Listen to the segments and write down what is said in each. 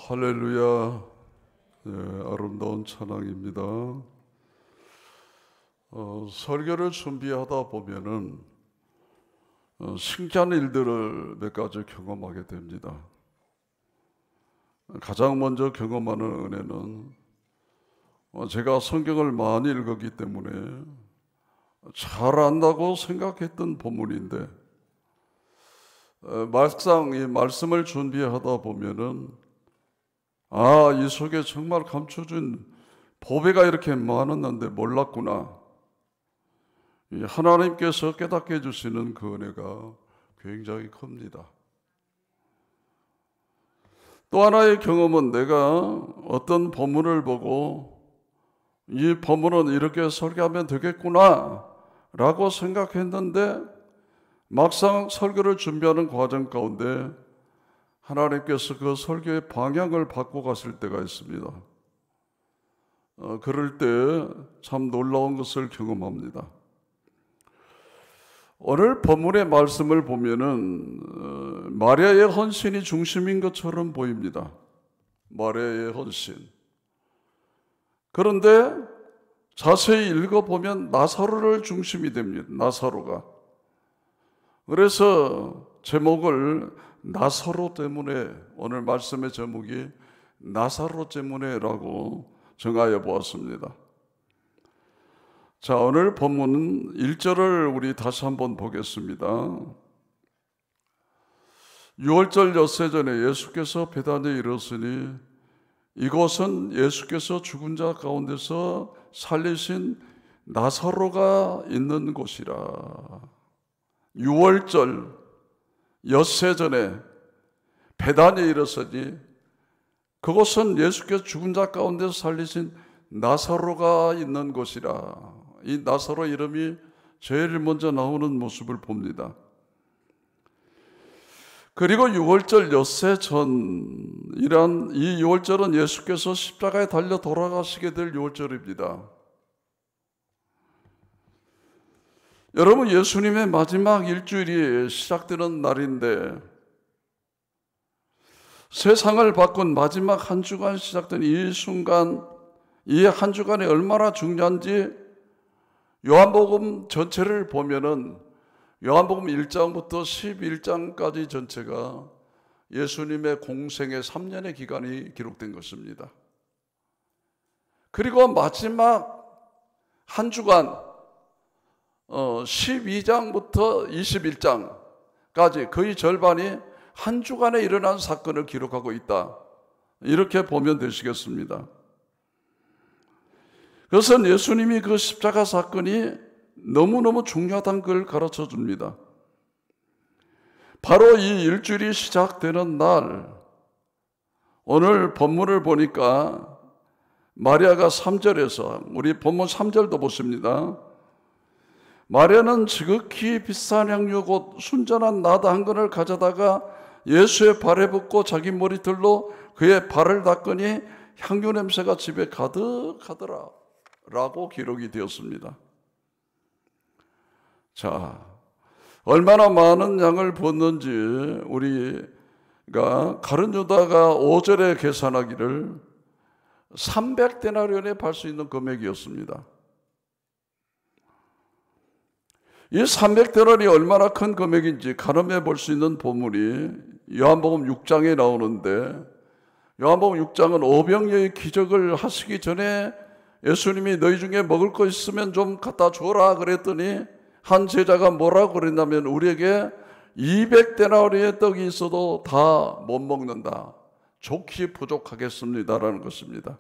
할렐루야. 네, 아름다운 찬양입니다. 설교를 준비하다 보면은 신기한 일들을 몇 가지 경험하게 됩니다. 가장 먼저 경험하는 은혜는 제가 성경을 많이 읽었기 때문에 잘 안다고 생각했던 본문인데 막상 이 말씀을 준비하다 보면은 이 속에 정말 감춰진 보배가 이렇게 많았는데 몰랐구나. 하나님께서 깨닫게 해주시는 그 은혜가 굉장히 큽니다. 또 하나의 경험은 내가 어떤 본문을 보고 이 본문은 이렇게 설교하면 되겠구나 라고 생각했는데 막상 설교를 준비하는 과정 가운데 하나님께서 그 설교의 방향을 바꿔갔을 때가 있습니다. 그럴 때 참 놀라운 것을 경험합니다. 오늘 본문의 말씀을 보면은 마리아의 헌신이 중심인 것처럼 보입니다. 마리아의 헌신. 그런데 자세히 읽어보면 나사로를 중심이 됩니다. 나사로가. 그래서 제목을 나사로 때문에, 오늘 말씀의 제목이 나사로 때문에라고 정하여 보았습니다. 자, 오늘 본문은 1절을 우리 다시 한번 보겠습니다. 6월절 엿새 전에 예수께서 베다니에 이르시니 이곳은 예수께서 죽은 자 가운데서 살리신 나사로가 있는 곳이라. 6월절 엿새 전에 베다니에 이르시니 그곳은 예수께서 죽은 자 가운데서 살리신 나사로가 있는 곳이라. 이 나사로 이름이 제일 먼저 나오는 모습을 봅니다. 그리고 6월절 엿새 전이란 이 6월절은 예수께서 십자가에 달려 돌아가시게 될 6월절입니다. 여러분, 예수님의 마지막 일주일이 시작되는 날인데 세상을 바꾼 마지막 한 주간 시작된 이 순간, 이 한 주간이 얼마나 중요한지 요한복음 전체를 보면은 요한복음 1장부터 11장까지 전체가 예수님의 공생의 3년의 기간이 기록된 것입니다. 그리고 마지막 한 주간 12장부터 21장까지 거의 절반이 한 주간에 일어난 사건을 기록하고 있다. 이렇게 보면 되시겠습니다. 그것은 예수님이 그 십자가 사건이 너무너무 중요하다는 걸 가르쳐 줍니다. 바로 이 일주일이 시작되는 날, 오늘 본문을 보니까 마리아가 3절에서, 우리 본문 3절도 보십니다. 마리아는 지극히 비싼 향유 곧 순전한 나드 한 근을 가져다가 예수의 발에 붓고 자기 머리털로 그의 발을 닦으니 향유 냄새가 집에 가득하더라 라고 기록이 되었습니다. 자, 얼마나 많은 양을 부었는지 우리가 가룟 유다가 5절에 계산하기를 300데나리온에 팔 수 있는 금액이었습니다. 이 300데나리온이 얼마나 큰 금액인지 가늠해 볼 수 있는 보물이 요한복음 6장에 나오는데, 요한복음 6장은 오병이어의 기적을 하시기 전에 예수님이 너희 중에 먹을 거 있으면 좀 갖다 줘라 그랬더니 한 제자가 뭐라고 그랬냐면 우리에게 200데나리온의 떡이 있어도 다 못 먹는다. 좋기 부족하겠습니다라는 것입니다.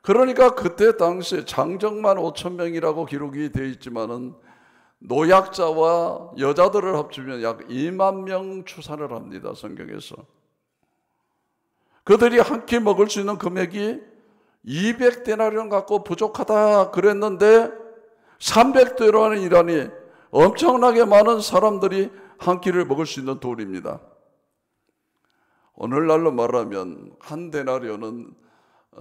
그러니까 그때 당시에 장정만 5,000명이라고 기록이 되어 있지만은 노약자와 여자들을 합치면 약 2만 명 추산을 합니다. 성경에서. 그들이 한 끼 먹을 수 있는 금액이 200데나리온 갖고 부족하다 그랬는데 300데나리온이라니 엄청나게 많은 사람들이 한 끼를 먹을 수 있는 돈입니다. 오늘날로 말하면 한 데나리온은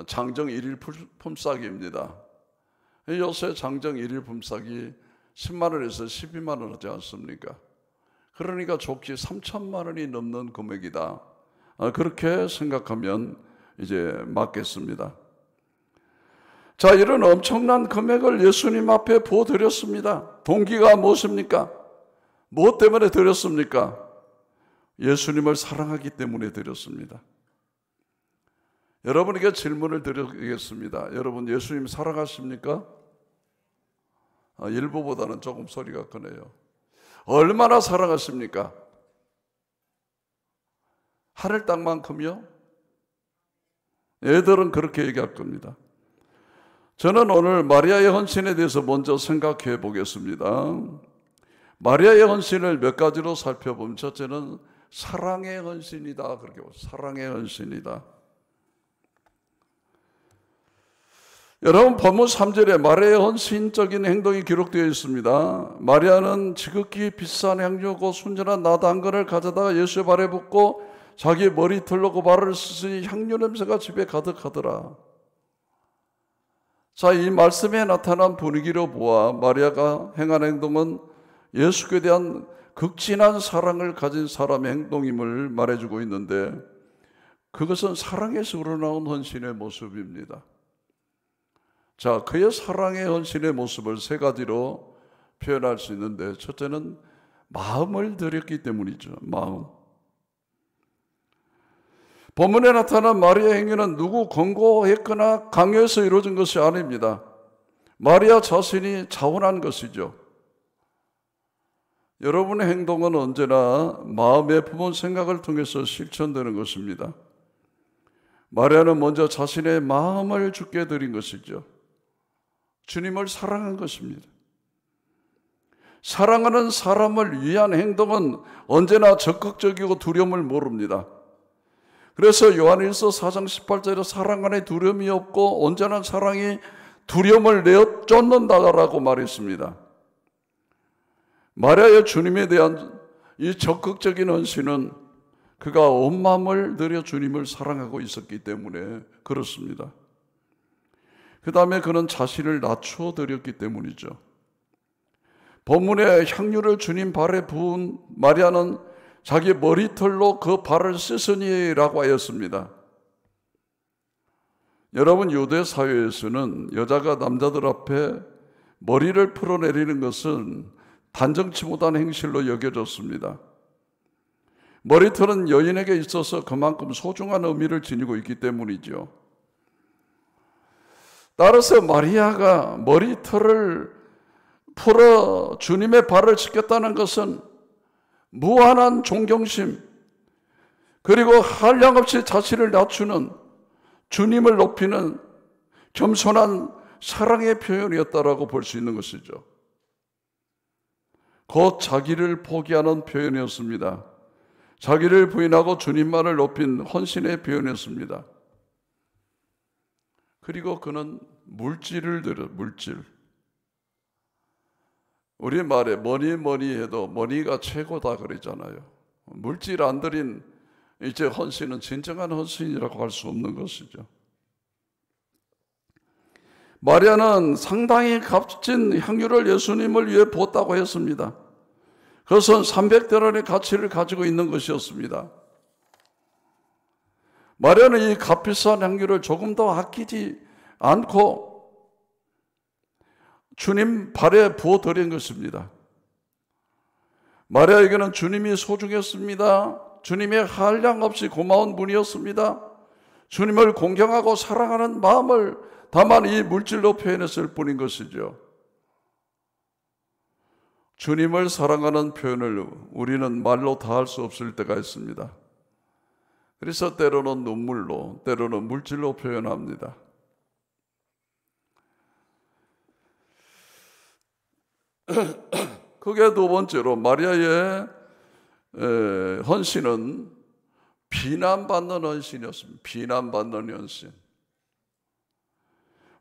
장정 1일 품삯입니다. 요새 장정 1일 품삯이 10만 원에서 12만 원 하지 않습니까? 그러니까 좋게 3천만 원이 넘는 금액이다 그렇게 생각하면 이제 맞겠습니다. 자, 이런 엄청난 금액을 예수님 앞에 부어드렸습니다. 동기가 무엇입니까? 무엇 때문에 드렸습니까? 예수님을 사랑하기 때문에 드렸습니다. 여러분에게 질문을 드리겠습니다. 여러분 예수님 사랑하십니까? 일부보다는 조금 소리가 크네요. 얼마나 사랑하십니까? 하늘 땅만큼요? 애들은 그렇게 얘기할 겁니다. 저는 오늘 마리아의 헌신에 대해서 먼저 생각해 보겠습니다. 마리아의 헌신을 몇 가지로 살펴보면 첫째는 사랑의 헌신이다. 그렇게 사랑의 헌신이다. 여러분 본문 3절에 마리아의 헌신적인 행동이 기록되어 있습니다. 마리아는 지극히 비싼 향료고 순전한 나드 한 근을 가져다가 예수의 발에 붓고 자기 머리털로 그 발을 씻으니 향료 냄새가 집에 가득하더라. 자, 이 말씀에 나타난 분위기로 보아 마리아가 행한 행동은 예수께 대한 극진한 사랑을 가진 사람의 행동임을 말해주고 있는데 그것은 사랑에서 우러나온 헌신의 모습입니다. 자, 그의 사랑의 헌신의 모습을 세 가지로 표현할 수 있는데 첫째는 마음을 드렸기 때문이죠. 마음. 본문에 나타난 마리아 행위는 누구 권고했거나 강요해서 이루어진 것이 아닙니다. 마리아 자신이 자원한 것이죠. 여러분의 행동은 언제나 마음에 품은 생각을 통해서 실천되는 것입니다. 마리아는 먼저 자신의 마음을 주께 드린 것이죠. 주님을 사랑한 것입니다. 사랑하는 사람을 위한 행동은 언제나 적극적이고 두려움을 모릅니다. 그래서 요한일서 4장 18절에 사랑 안에 두려움이 없고 온전한 사랑이 두려움을 내어 쫓는다라고 말했습니다. 마리아의 주님에 대한 이 적극적인 헌신은 그가 온 마음을 들여 주님을 사랑하고 있었기 때문에 그렇습니다. 그 다음에 그는 자신을 낮추어 드렸기 때문이죠. 본문에 향유를 주님 발에 부은 마리아는 자기 머리털로 그 발을 씻으니라고 하였습니다. 여러분 유대 사회에서는 여자가 남자들 앞에 머리를 풀어내리는 것은 단정치 못한 행실로 여겨졌습니다. 머리털은 여인에게 있어서 그만큼 소중한 의미를 지니고 있기 때문이죠. 따라서 마리아가 머리털을 풀어 주님의 발을 씻겼다는 것은 무한한 존경심 그리고 한량없이 자신을 낮추는 주님을 높이는 겸손한 사랑의 표현이었다라고 볼 수 있는 것이죠. 곧 자기를 포기하는 표현이었습니다. 자기를 부인하고 주님만을 높인 헌신의 표현이었습니다. 그리고 그는 물질을 들여 물질. 우리 말에 뭐니 해도 머니가 최고다 그러잖아요. 물질 안 들인 이제 헌신은 진정한 헌신이라고 할 수 없는 것이죠. 마리아는 상당히 값진 향유를 예수님을 위해 부었다고 했습니다. 그것은 300데나리의 가치를 가지고 있는 것이었습니다. 마리아는 이 값비싼 향유를 조금 더 아끼지 않고 주님 발에 부어드린 것입니다. 마리아에게는 주님이 소중했습니다. 주님의 한량없이 고마운 분이었습니다. 주님을 공경하고 사랑하는 마음을 다만 이 물질로 표현했을 뿐인 것이죠. 주님을 사랑하는 표현을 우리는 말로 다 할 수 없을 때가 있습니다. 그래서 때로는 눈물로, 때로는 물질로 표현합니다. 그게 두 번째로 마리아의 헌신은 비난받는 헌신이었습니다. 비난받는 헌신.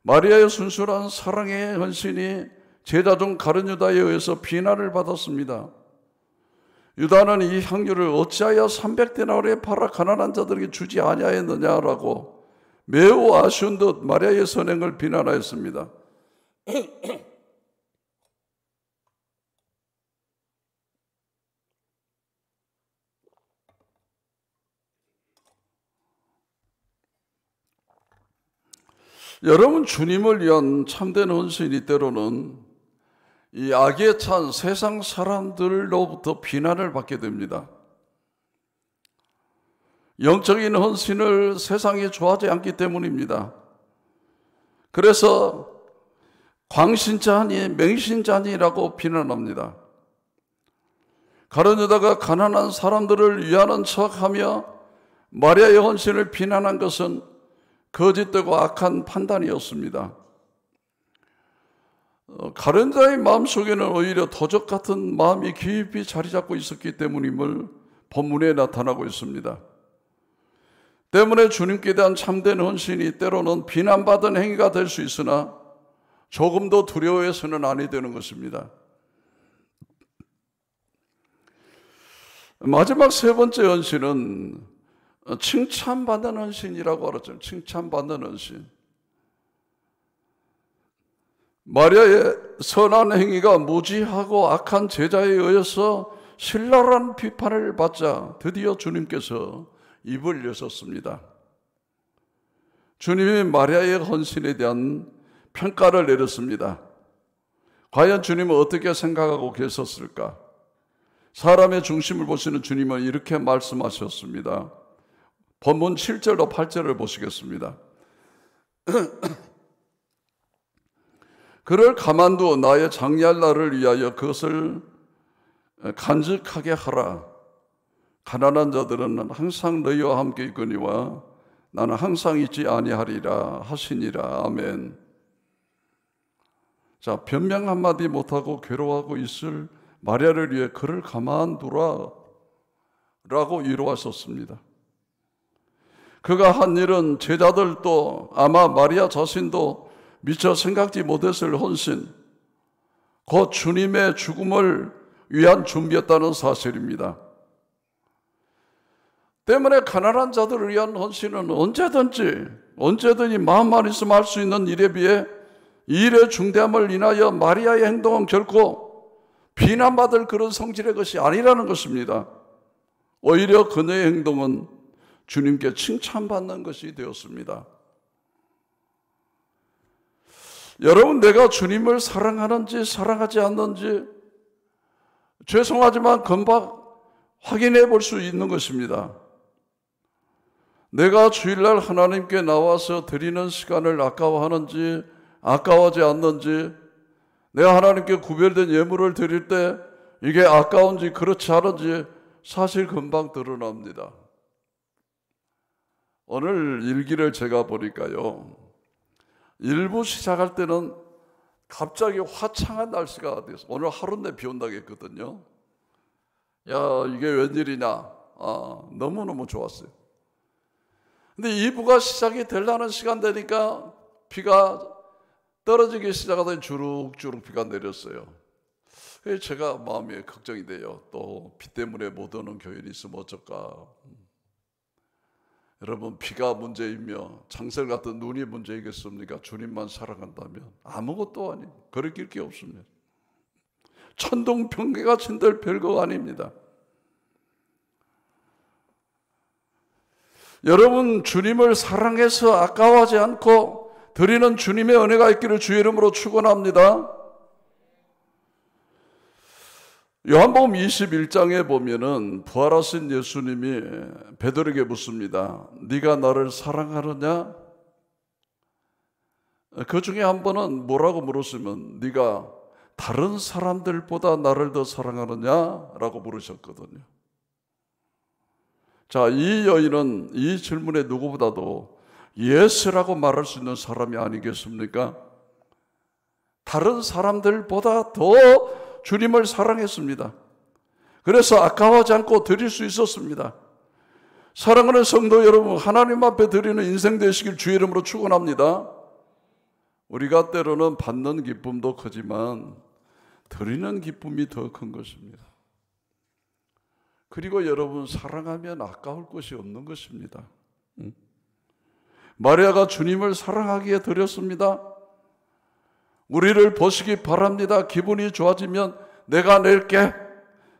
마리아의 순수한 사랑의 헌신이 제자 중 가룟 유다에 의해서 비난을 받았습니다. 유다는 이 향유를 어찌하여 300데나리에 팔아 가난한 자들에게 주지 아니하였느냐라고 매우 아쉬운 듯 마리아의 선행을 비난하였습니다. 여러분, 주님을 위한 참된 헌신이 때로는 이 악에 찬 세상 사람들로부터 비난을 받게 됩니다. 영적인 헌신을 세상이 좋아하지 않기 때문입니다. 그래서 광신자니 맹신자니라고 비난합니다. 가룟 유다가 가난한 사람들을 위하는 척하며 마리아의 헌신을 비난한 것은 거짓되고 악한 판단이었습니다. 가룟 유다의 마음속에는 오히려 도적 같은 마음이 깊이 자리 잡고 있었기 때문임을 본문에 나타나고 있습니다. 때문에 주님께 대한 참된 헌신이 때로는 비난받은 행위가 될 수 있으나 조금도 두려워해서는 아니 되는 것입니다. 마지막 세 번째 헌신은 칭찬받는 헌신이라고 하죠. 칭찬받는 헌신. 마리아의 선한 행위가 무지하고 악한 제자에 의해서 신랄한 비판을 받자 드디어 주님께서 입을 여셨습니다. 주님이 마리아의 헌신에 대한 평가를 내렸습니다. 과연 주님은 어떻게 생각하고 계셨을까? 사람의 중심을 보시는 주님은 이렇게 말씀하셨습니다. 본문 7절로 8절을 보시겠습니다. 그를 가만두어 나의 장리할 날을 위하여 그것을 간직하게 하라. 가난한 자들은 항상 너희와 함께 있거니와 나는 항상 있지 아니하리라 하시니라. 아멘. 자, 변명 한마디 못하고 괴로워하고 있을 마리아를 위해 그를 가만두라 라고 위로하셨습니다. 그가 한 일은 제자들도 아마 마리아 자신도 미처 생각지 못했을 헌신, 곧 주님의 죽음을 위한 준비였다는 사실입니다. 때문에 가난한 자들을 위한 헌신은 언제든지 마음만 있으면 할 수 있는 일에 비해 이 일의 중대함을 인하여 마리아의 행동은 결코 비난받을 그런 성질의 것이 아니라는 것입니다. 오히려 그녀의 행동은 주님께 칭찬받는 것이 되었습니다. 여러분, 내가 주님을 사랑하는지 사랑하지 않는지 죄송하지만 금방 확인해 볼 수 있는 것입니다. 내가 주일날 하나님께 나와서 드리는 시간을 아까워하는지 아까워하지 않는지, 내가 하나님께 구별된 예물을 드릴 때 이게 아까운지 그렇지 않은지 사실 금방 드러납니다. 오늘 일기를 제가 보니까요, 일부 시작할 때는 갑자기 화창한 날씨가 돼서 오늘 하루 내 비 온다고 했거든요. 야, 이게 웬일이냐. 너무너무 좋았어요. 근데 2부가 시작이 되려는 시간 되니까 비가 떨어지기 시작하더니 주룩주룩 비가 내렸어요. 그래서 제가 마음이 걱정이 돼요. 또 비 때문에 못 오는 교인이 있으면 어쩔까. 여러분, 비가 문제이며 창설 같은 눈이 문제이겠습니까? 주님만 사랑한다면 아무것도 아니에요. 거리낄 게 없습니다. 천둥번개가 친들 별거 아닙니다. 여러분, 주님을 사랑해서 아까워하지 않고 드리는 주님의 은혜가 있기를 주의 이름으로 축원합니다. 요한복음 21장에 보면은 부활하신 예수님이 베드로에게 묻습니다. 네가 나를 사랑하느냐? 그 중에 한 번은 뭐라고 물었으면 네가 다른 사람들보다 나를 더 사랑하느냐? 라고 물으셨거든요. 자, 이 여인은 이 질문에 누구보다도 예스라고 말할 수 있는 사람이 아니겠습니까? 다른 사람들보다 더 주님을 사랑했습니다. 그래서 아까워하지 않고 드릴 수 있었습니다. 사랑하는 성도 여러분, 하나님 앞에 드리는 인생 되시길 주의 이름으로 축원합니다. 우리가 때로는 받는 기쁨도 크지만 드리는 기쁨이 더 큰 것입니다. 그리고 여러분, 사랑하면 아까울 것이 없는 것입니다. 마리아가 주님을 사랑하기에 드렸습니다. 우리를 보시기 바랍니다. 기분이 좋아지면 내가 낼게.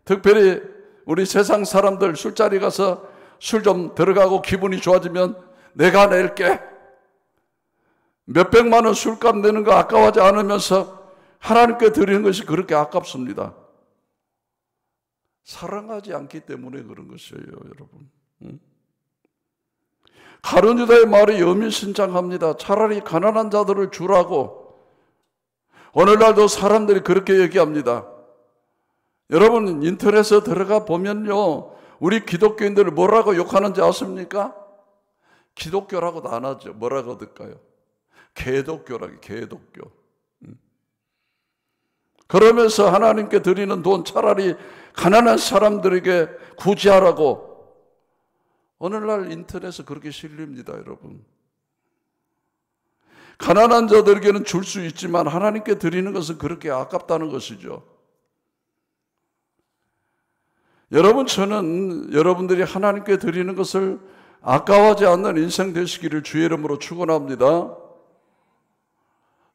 특별히 우리 세상 사람들 술자리 가서 술 좀 들어가고 기분이 좋아지면 내가 낼게. 몇백만 원 술값 내는 거 아까워하지 않으면서 하나님께 드리는 것이 그렇게 아깝습니다. 사랑하지 않기 때문에 그런 것이에요, 여러분. 가룟 유다의 말이 의미심장합니다. 차라리 가난한 자들을 주라고. 오늘날도 사람들이 그렇게 얘기합니다. 여러분 인터넷에 들어가 보면요, 우리 기독교인들을 뭐라고 욕하는지 아십니까? 기독교라고도 안 하죠. 뭐라고 듣까요? 개독교라고, 개독교. 그러면서 하나님께 드리는 돈 차라리 가난한 사람들에게 구제하라고. 오늘날 인터넷에 그렇게 실립니다, 여러분. 가난한 자들에게는 줄 수 있지만 하나님께 드리는 것은 그렇게 아깝다는 것이죠. 여러분, 저는 여러분들이 하나님께 드리는 것을 아까워하지 않는 인생 되시기를 주의 이름으로 축원합니다.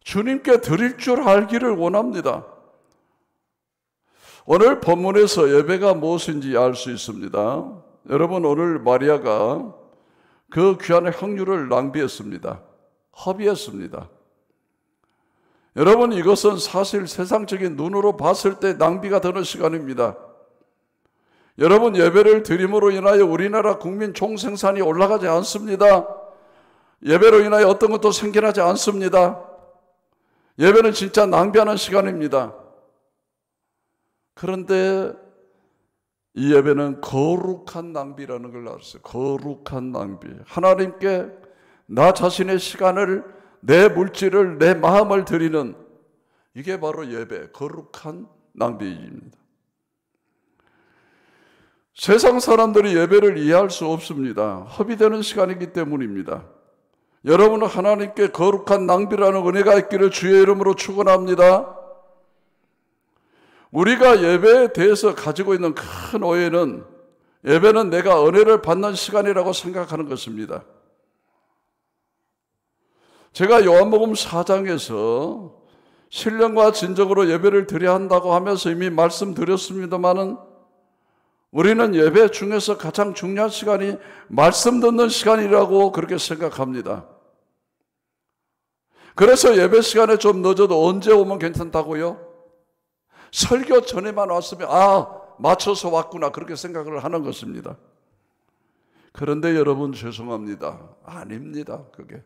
주님께 드릴 줄 알기를 원합니다. 오늘 본문에서 예배가 무엇인지 알 수 있습니다. 여러분, 오늘 마리아가 그 귀한 향유를 낭비했습니다. 허비했습니다. 여러분, 이것은 사실 세상적인 눈으로 봤을 때 낭비가 되는 시간입니다. 여러분, 예배를 드림으로 인하여 우리나라 국민 총생산이 올라가지 않습니다. 예배로 인하여 어떤 것도 생겨나지 않습니다. 예배는 진짜 낭비하는 시간입니다. 그런데 이 예배는 거룩한 낭비라는 걸 알았어요. 거룩한 낭비. 하나님께 나 자신의 시간을, 내 물질을, 내 마음을 드리는, 이게 바로 예배, 거룩한 낭비입니다. 세상 사람들이 예배를 이해할 수 없습니다. 허비되는 시간이기 때문입니다. 여러분은 하나님께 거룩한 낭비라는 은혜가 있기를 주의 이름으로 축원합니다. 우리가 예배에 대해서 가지고 있는 큰 오해는, 예배는 내가 은혜를 받는 시간이라고 생각하는 것입니다. 제가 요한복음 4장에서 신령과 진정으로 예배를 드려야 한다고 하면서 이미 말씀드렸습니다마는, 우리는 예배 중에서 가장 중요한 시간이 말씀 듣는 시간이라고 그렇게 생각합니다. 그래서 예배 시간에 좀 늦어도 언제 오면 괜찮다고요? 설교 전에만 왔으면 맞춰서 왔구나, 그렇게 생각을 하는 것입니다. 그런데 여러분, 죄송합니다. 아닙니다. 그게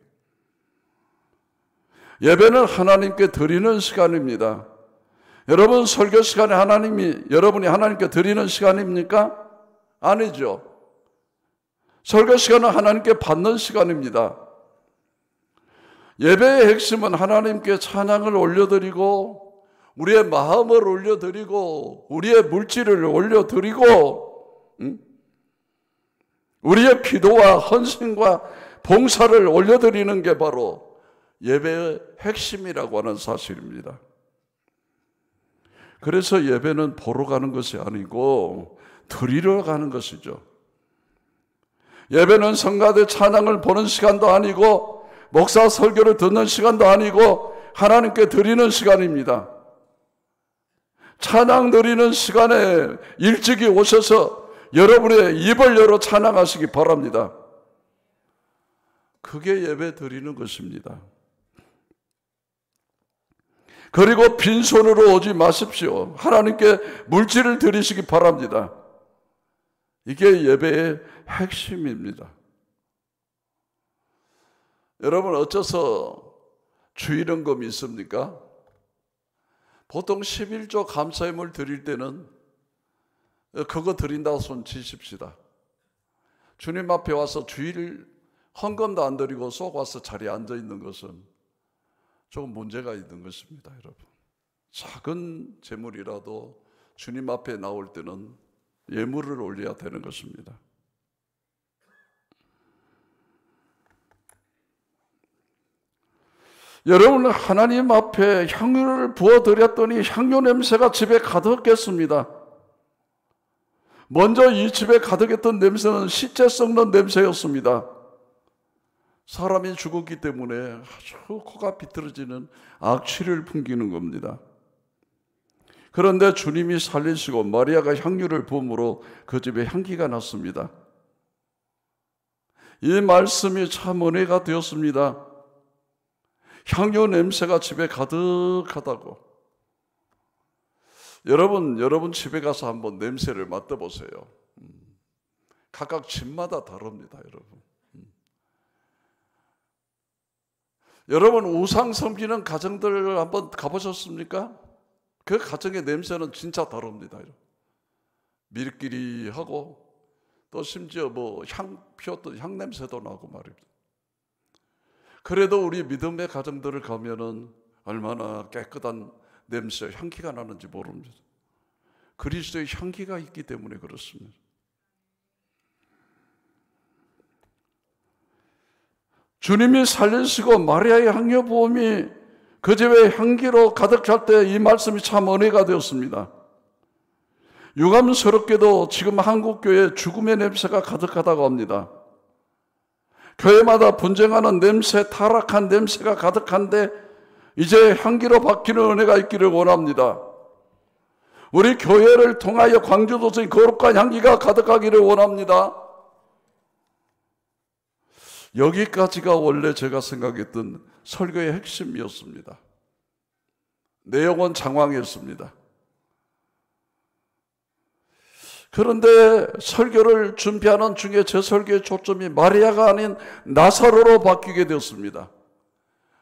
예배는 하나님께 드리는 시간입니다. 여러분, 설교 시간에 여러분이 하나님께 드리는 시간입니까? 아니죠. 설교 시간은 하나님께 받는 시간입니다. 예배의 핵심은 하나님께 찬양을 올려드리고, 우리의 마음을 올려드리고, 우리의 물질을 올려드리고, 우리의 기도와 헌신과 봉사를 올려드리는 게 바로 예배의 핵심이라고 하는 사실입니다. 그래서 예배는 보러 가는 것이 아니고 드리러 가는 것이죠. 예배는 성가대 찬양을 보는 시간도 아니고 목사 설교를 듣는 시간도 아니고 하나님께 드리는 시간입니다. 찬양 드리는 시간에 일찍이 오셔서 여러분의 입을 열어 찬양하시기 바랍니다. 그게 예배 드리는 것입니다. 그리고 빈손으로 오지 마십시오. 하나님께 물질을 드리시기 바랍니다. 이게 예배의 핵심입니다. 여러분, 어째서 주일헌금이 있습니까? 보통 11조 감사임을 드릴 때는 그거 드린다고 손 치십시다. 주님 앞에 와서 주일 헌금도 안 드리고 쏙 와서 자리에 앉아 있는 것은 조금 문제가 있는 것입니다, 여러분. 작은 재물이라도 주님 앞에 나올 때는 예물을 올려야 되는 것입니다. 여러분, 하나님 앞에 향유를 부어드렸더니 향유 냄새가 집에 가득했습니다. 먼저 이 집에 가득했던 냄새는 시체 썩는 냄새였습니다. 사람이 죽었기 때문에 아주 코가 비틀어지는 악취를 풍기는 겁니다. 그런데 주님이 살리시고 마리아가 향유를 부음으로 그 집에 향기가 났습니다. 이 말씀이 참 은혜가 되었습니다. 향유 냄새가 집에 가득하다고. 여러분 집에 가서 한번 냄새를 맡아보세요. 각각 집마다 다릅니다, 여러분. 여러분 우상 섬기는 가정들 한번 가보셨습니까? 그 가정의 냄새는 진짜 다릅니다. 미리끼리하고 또 심지어 뭐 향 냄새도 나고 말입니다. 그래도 우리 믿음의 가정들을 가면은 얼마나 깨끗한 냄새, 향기가 나는지 모릅니다. 그리스도의 향기가 있기 때문에 그렇습니다. 주님이 살리시고 마리아의 향유 부음이 그 집에 향기로 가득 찰 때 이 말씀이 참 은혜가 되었습니다. 유감스럽게도 지금 한국 교회에 죽음의 냄새가 가득하다고 합니다. 교회마다 분쟁하는 냄새, 타락한 냄새가 가득한데 이제 향기로 바뀌는 은혜가 있기를 원합니다. 우리 교회를 통하여 광주도서의 거룩한 향기가 가득하기를 원합니다. 여기까지가 원래 제가 생각했던 설교의 핵심이었습니다. 내용은 장황이었습니다. 그런데 설교를 준비하는 중에 제 설교의 초점이 마리아가 아닌 나사로로 바뀌게 되었습니다.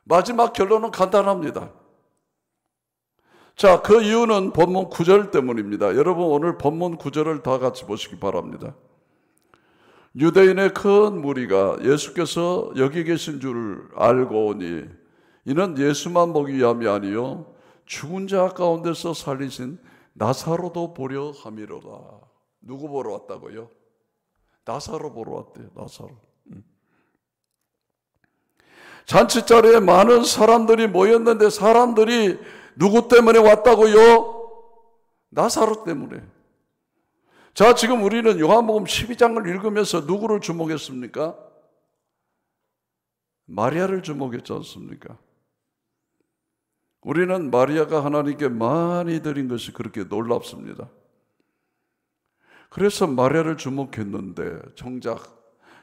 마지막 결론은 간단합니다. 자, 그 이유는 본문 9절 때문입니다. 여러분 오늘 본문 9절을 다 같이 보시기 바랍니다. 유대인의 큰 무리가 예수께서 여기 계신 줄 알고 오니 이는 예수만 보기 위함이 아니요 죽은 자 가운데서 살리신 나사로도 보려 함이로다. 누구 보러 왔다고요? 나사로 보러 왔대요. 나사로. 잔치자리에 많은 사람들이 모였는데 사람들이 누구 때문에 왔다고요? 나사로 때문에. 자, 지금 우리는 요한복음 12장을 읽으면서 누구를 주목했습니까? 마리아를 주목했지 않습니까? 우리는 마리아가 하나님께 많이 드린 것이 그렇게 놀랍습니다. 그래서 마리아를 주목했는데 정작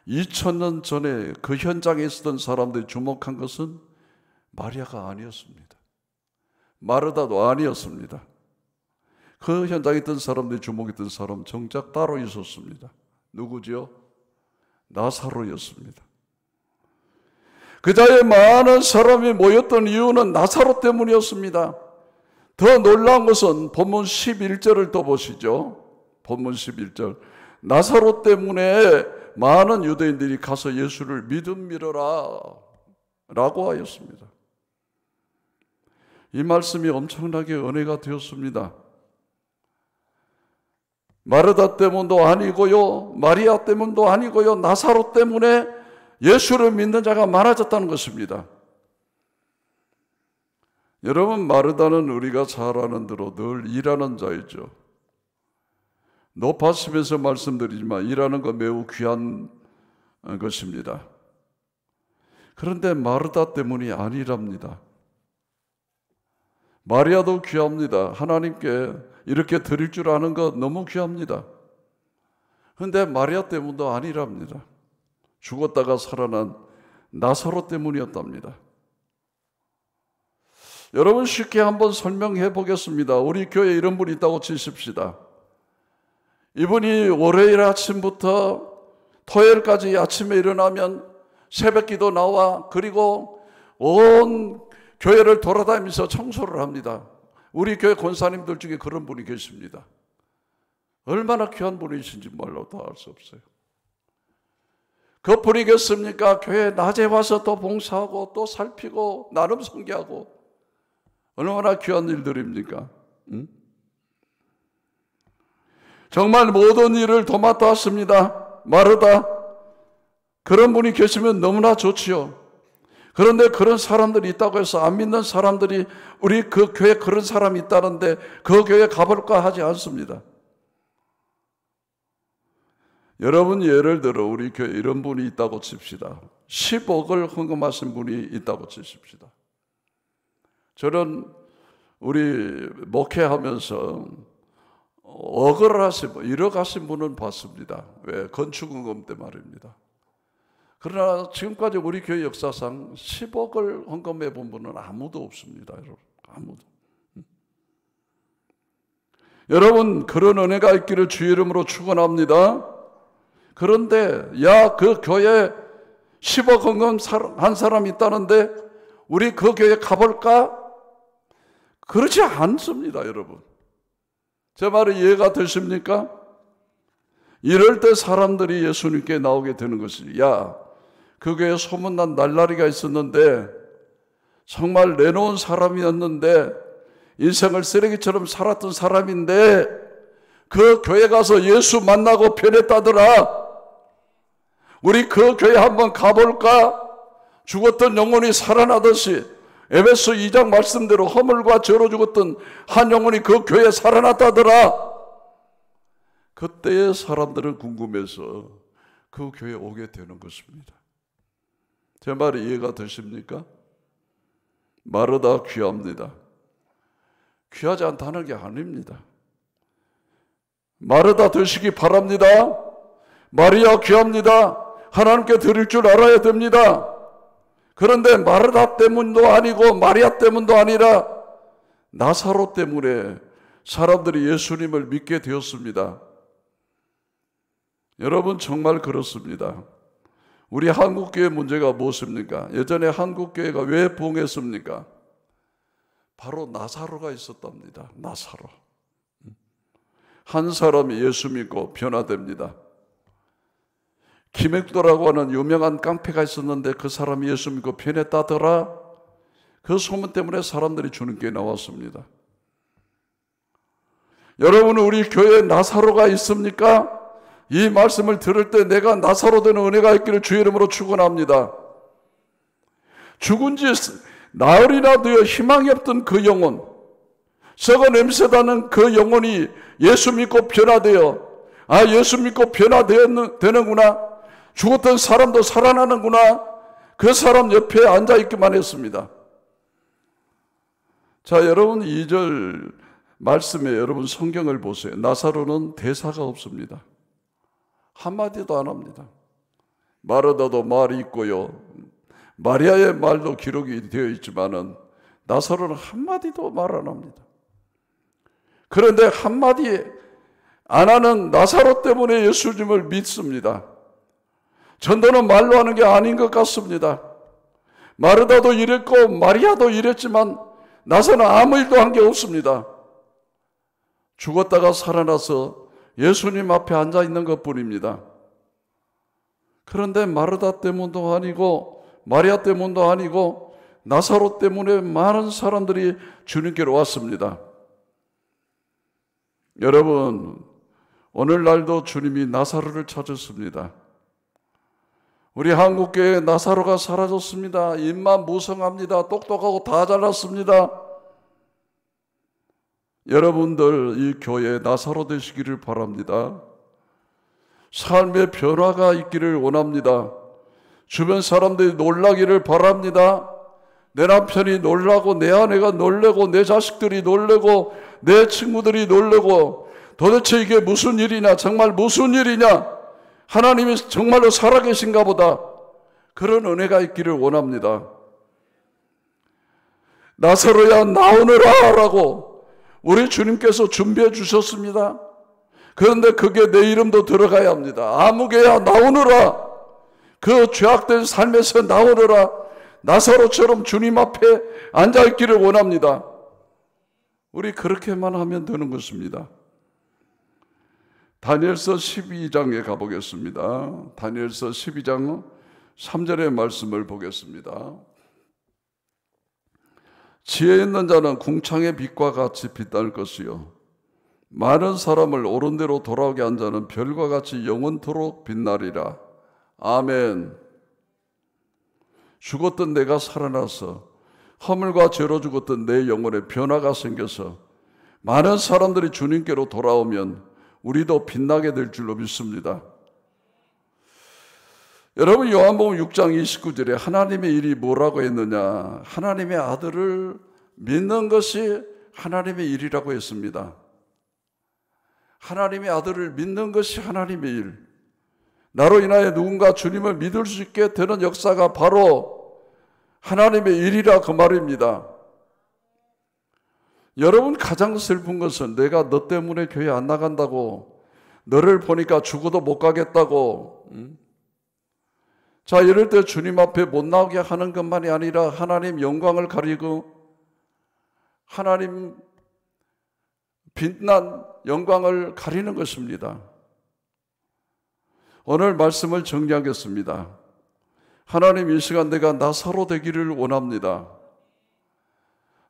2000년 전에 그 현장에 있었던 사람들이 주목한 것은 마리아가 아니었습니다. 마르다도 아니었습니다. 그 현장에 있던 사람들이 주목했던 사람 정작 따로 있었습니다. 누구죠? 나사로였습니다. 그 자리에 많은 사람이 모였던 이유는 나사로 때문이었습니다. 더 놀라운 것은 본문 11절을 또 보시죠. 본문 11절. 나사로 때문에 많은 유대인들이 가서 예수를 믿음이라 라고 하였습니다. 이 말씀이 엄청나게 은혜가 되었습니다. 마르다 때문도 아니고요, 마리아 때문도 아니고요, 나사로 때문에 예수를 믿는 자가 많아졌다는 것입니다. 여러분, 마르다는 우리가 잘 아는 대로 늘 일하는 자이죠. 높아심에서 말씀드리지만 일하는 거 매우 귀한 것입니다. 그런데 마르다 때문이 아니랍니다. 마리아도 귀합니다. 하나님께 이렇게 드릴 줄 아는 것 너무 귀합니다. 그런데 마리아 때문도 아니랍니다. 죽었다가 살아난 나사로 때문이었답니다. 여러분 쉽게 한번 설명해 보겠습니다. 우리 교회에 이런 분이 있다고 치십시다. 이분이 월요일 아침부터 토요일까지 아침에 일어나면 새벽기도 나와 그리고 온 교회를 돌아다니면서 청소를 합니다. 우리 교회 권사님들 중에 그런 분이 계십니다. 얼마나 귀한 분이신지 말로 다 알 수 없어요. 그뿐이겠습니까? 교회 낮에 와서 또 봉사하고 또 살피고 나름 선교하고 얼마나 귀한 일들입니까? 응? 정말 모든 일을 도맡아 왔습니다. 마르다. 그런 분이 계시면 너무나 좋지요. 그런데 그런 사람들이 있다고 해서 안 믿는 사람들이 우리 그 교회에 그런 사람이 있다는데 그 교회에 가볼까 하지 않습니다. 여러분 예를 들어 우리 교회에 이런 분이 있다고 칩시다. 10억을 헌금하신 분이 있다고 치십시다. 저는 우리 목회하면서 억을 하신 분, 1억 하신 분은 봤습니다. 왜? 건축헌금 때 말입니다. 그러나 지금까지 우리 교회 역사상 10억을 헌금해 본 분은 아무도 없습니다. 여러분, 아무도. 여러분, 그런 은혜가 있기를 주의 이름으로 축원합니다. 그런데 그 교회에 10억 헌금 한 사람이 있다는데 우리 그 교회 가볼까? 그렇지 않습니다, 여러분. 제 말이 이해가 되십니까? 이럴 때 사람들이 예수님께 나오게 되는 것이, 그 교회에 소문난 날라리가 있었는데 정말 내놓은 사람이었는데 인생을 쓰레기처럼 살았던 사람인데 그 교회 가서 예수 만나고 변했다더라. 우리 그 교회 한번 가볼까? 죽었던 영혼이 살아나듯이 에베소 2장 말씀대로 허물과 죄로 죽었던 한 영혼이 그 교회에 살아났다더라. 그때의 사람들은 궁금해서 그 교회에 오게 되는 것입니다. 제 말이 이해가 되십니까? 마르다 귀합니다. 귀하지 않다는 게 아닙니다. 마르다 되시기 바랍니다. 마리아 귀합니다. 하나님께 드릴 줄 알아야 됩니다. 그런데 마르다 때문도 아니고 마리아 때문도 아니라 나사로 때문에 사람들이 예수님을 믿게 되었습니다. 여러분, 정말 그렇습니다. 우리 한국교회 문제가 무엇입니까? 예전에 한국교회가 왜 부흥했습니까? 바로 나사로가 있었답니다. 나사로. 한 사람이 예수 믿고 변화됩니다. 김액도라고 하는 유명한 깡패가 있었는데 그 사람이 예수 믿고 변했다더라. 그 소문 때문에 사람들이 주님께 나왔습니다. 여러분, 우리 교회에 나사로가 있습니까? 이 말씀을 들을 때 내가 나사로 되는 은혜가 있기를 주의 이름으로 축원합니다. 죽은 지 나흘이나 되어 희망이 없던 그 영혼, 썩어 냄새나는 그 영혼이 예수 믿고 변화되어, 예수 믿고 변화되는구나, 죽었던 사람도 살아나는구나, 그 사람 옆에 앉아있기만 했습니다. 자, 여러분, 2절 말씀에 여러분 성경을 보세요. 나사로는 대사가 없습니다. 한마디도 안 합니다. 마르다도 말이 있고요, 마리아의 말도 기록이 되어 있지만은 나사로는 한마디도 말 안 합니다. 그런데 한마디 안 하는 나사로 때문에 예수님을 믿습니다. 전도는 말로 하는 게 아닌 것 같습니다. 마르다도 이랬고 마리아도 이랬지만 나사로는 아무 일도 한 게 없습니다. 죽었다가 살아나서 예수님 앞에 앉아 있는 것뿐입니다. 그런데 마르다 때문도 아니고 마리아 때문도 아니고 나사로 때문에 많은 사람들이 주님께로 왔습니다. 여러분, 오늘날도 주님이 나사로를 찾았습니다. 우리 한국교회에 나사로가 사라졌습니다. 입만 무성합니다. 똑똑하고 다 잘났습니다. 여러분들 이 교회에 나사로 되시기를 바랍니다. 삶의 변화가 있기를 원합니다. 주변 사람들이 놀라기를 바랍니다. 내 남편이 놀라고 내 아내가 놀래고 내 자식들이 놀래고 내 친구들이 놀래고 도대체 이게 무슨 일이냐, 정말 무슨 일이냐, 하나님이 정말로 살아계신가 보다, 그런 은혜가 있기를 원합니다. 나사로야 나오너라 라고 우리 주님께서 준비해 주셨습니다. 그런데 그게 내 이름도 들어가야 합니다. 아무개야 나오너라, 그 죄악된 삶에서 나오너라, 나사로처럼 주님 앞에 앉아있기를 원합니다. 우리 그렇게만 하면 되는 것입니다. 다니엘서 12장에 가보겠습니다. 다니엘서 12장 3절의 말씀을 보겠습니다. 지혜 있는 자는 궁창의 빛과 같이 빛날 것이요, 많은 사람을 옳은 대로 돌아오게 한 자는 별과 같이 영원토록 빛나리라. 아멘. 죽었던 내가 살아나서 허물과 죄로 죽었던 내 영혼에 변화가 생겨서 많은 사람들이 주님께로 돌아오면 우리도 빛나게 될 줄로 믿습니다. 여러분, 요한복음 6장 29절에 하나님의 일이 뭐라고 했느냐? 하나님의 아들을 믿는 것이 하나님의 일이라고 했습니다. 하나님의 아들을 믿는 것이 하나님의 일. 나로 인하여 누군가 주님을 믿을 수 있게 되는 역사가 바로 하나님의 일이라 그 말입니다. 여러분, 가장 슬픈 것은 내가 너 때문에 교회 안 나간다고, 너를 보니까 죽어도 못 가겠다고, 자, 이럴 때 주님 앞에 못 나오게 하는 것만이 아니라 하나님 영광을 가리고 하나님 빛난 영광을 가리는 것입니다. 오늘 말씀을 정리하겠습니다. 하나님, 이 시간 내가 나사로 되기를 원합니다.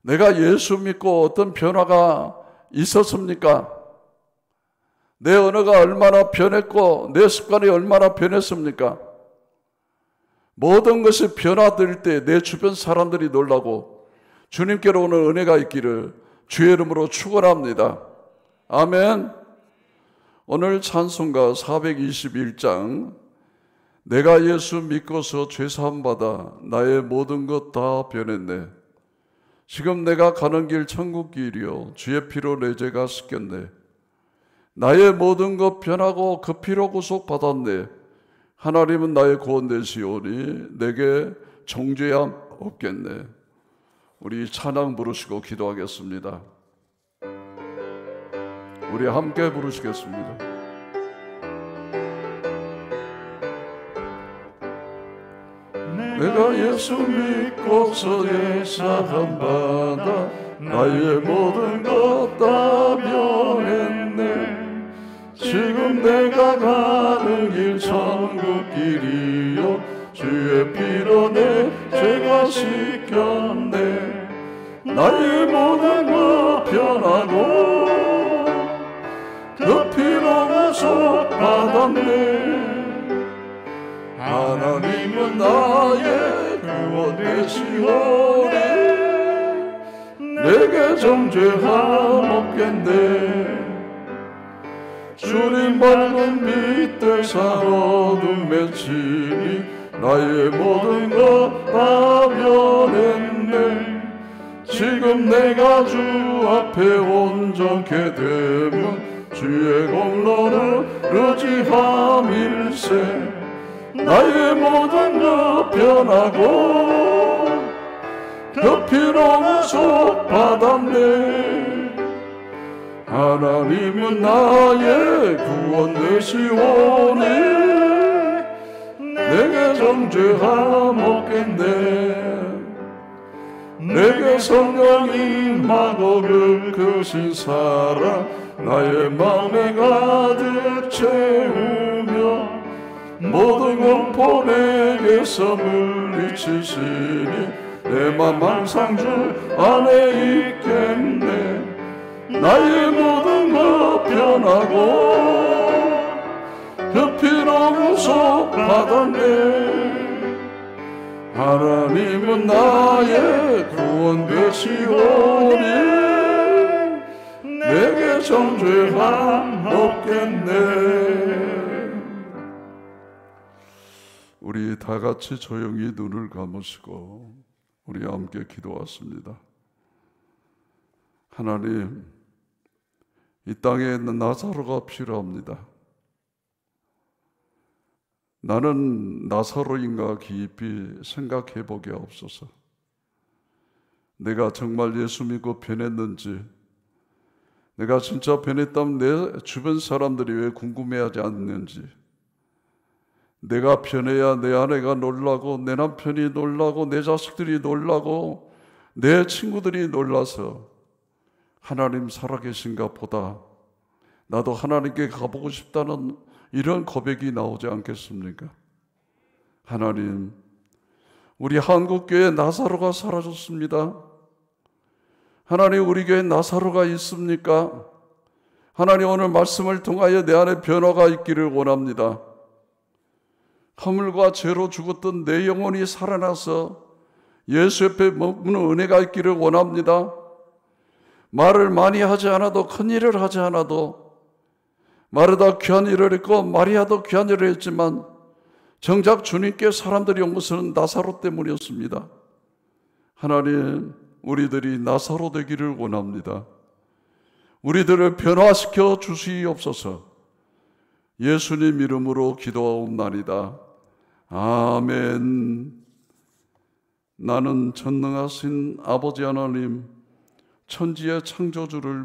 내가 예수 믿고 어떤 변화가 있었습니까? 내 언어가 얼마나 변했고 내 습관이 얼마나 변했습니까? 모든 것이 변화될 때 내 주변 사람들이 놀라고 주님께로 오는 은혜가 있기를 주의 이름으로 축원합니다. 아멘. 오늘 찬송가 421장, 내가 예수 믿고서 죄사함 받아 나의 모든 것 다 변했네. 지금 내가 가는 길 천국 길이요 주의 피로 내 죄가 씻겼네. 나의 모든 것 변하고 그 피로 구속 받았네. 하나님은 나의 구원 되시오니 내게 정죄함 없겠네. 우리 찬양 부르시고 기도하겠습니다. 우리 함께 부르시겠습니다. 내가 예수 믿고서 예사함 받아 나의 모든 것 다 변했네. 지금 내가 가는 길 천국 길이요 주의 피로 내 죄가 씻겼네. 나의 모든 것 변하고 그 피로 구속 받았네. 하나님은 나의 구원 되시오니 내게 정죄함 없겠네. 주님 밝은 빛 되사 어둠에 치니 나의 모든 것 다 변했네. 지금 내가 주 앞에 온전케 되면 주의 공로를 의지함일세. 나의 모든 것 변하고 그 피로 구속 받았네. 하나님은 나의 구원 되시오니 내게 정죄함 없겠네. 내게 성령이 임하고 크신 사랑 나의 마음에 가득 채우며 모든 공포 내게서 물리치시니 내 맘 항상 주 안에 있겠네. 나의 모든 것 변하고 그 피로 구속 받았네. 하나님은 나의 구원 되시오니 내게 정죄함 없겠네. 우리 다 같이 조용히 눈을 감으시고 우리 함께 기도하십니다. 하나님, 이 땅에 있는 나사로가 필요합니다. 나는 나사로인가 깊이 생각해 보게 없소서. 내가 정말 예수 믿고 변했는지, 내가 진짜 변했다면 내 주변 사람들이 왜 궁금해하지 않는지, 내가 변해야 내 아내가 놀라고 내 남편이 놀라고 내 자식들이 놀라고 내 친구들이 놀라서 하나님 살아계신가 보다 나도 하나님께 가보고 싶다는 이런 고백이 나오지 않겠습니까? 하나님, 우리 한국교회 나사로가 사라졌습니다. 하나님, 우리 교회에 나사로가 있습니까? 하나님, 오늘 말씀을 통하여 내 안에 변화가 있기를 원합니다. 허물과 죄로 죽었던 내 영혼이 살아나서 예수 옆에 머무는 은혜가 있기를 원합니다. 말을 많이 하지 않아도, 큰 일을 하지 않아도, 마르다 귀한 일을 했고 마리아도 귀한 일을 했지만 정작 주님께 사람들이 온 것은 나사로 때문이었습니다. 하나님, 우리들이 나사로 되기를 원합니다. 우리들을 변화시켜 주시옵소서. 예수님 이름으로 기도하옵나이다. 아멘. 나는 전능하신 아버지 하나님, 천지의 창조주를